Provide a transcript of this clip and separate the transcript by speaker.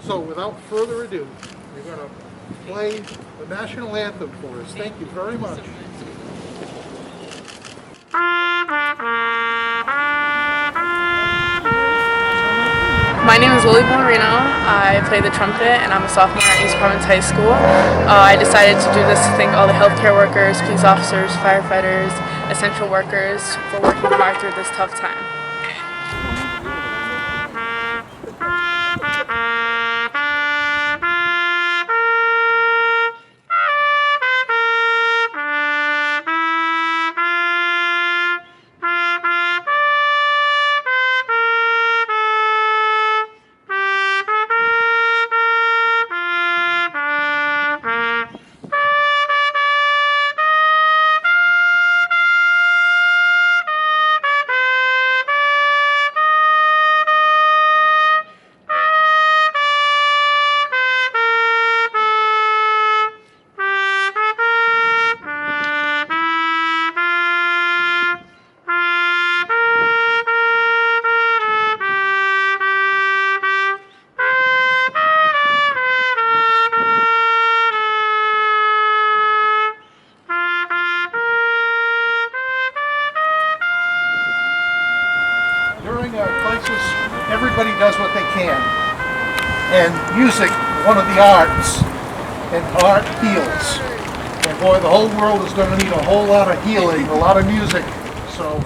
Speaker 1: So without further ado, you're going to play the National Anthem for us. Thank you very much.
Speaker 2: My name is Bolarinho. I play the trumpet and I'm a sophomore at East Providence High School. I decided to do this to thank all the healthcare workers, police officers, firefighters, essential workers for working hard through this tough time.
Speaker 1: During a crisis, everybody does what they can. And music, one of the arts, and art heals. And boy, the whole world is going to need a whole lot of healing, a lot of music. So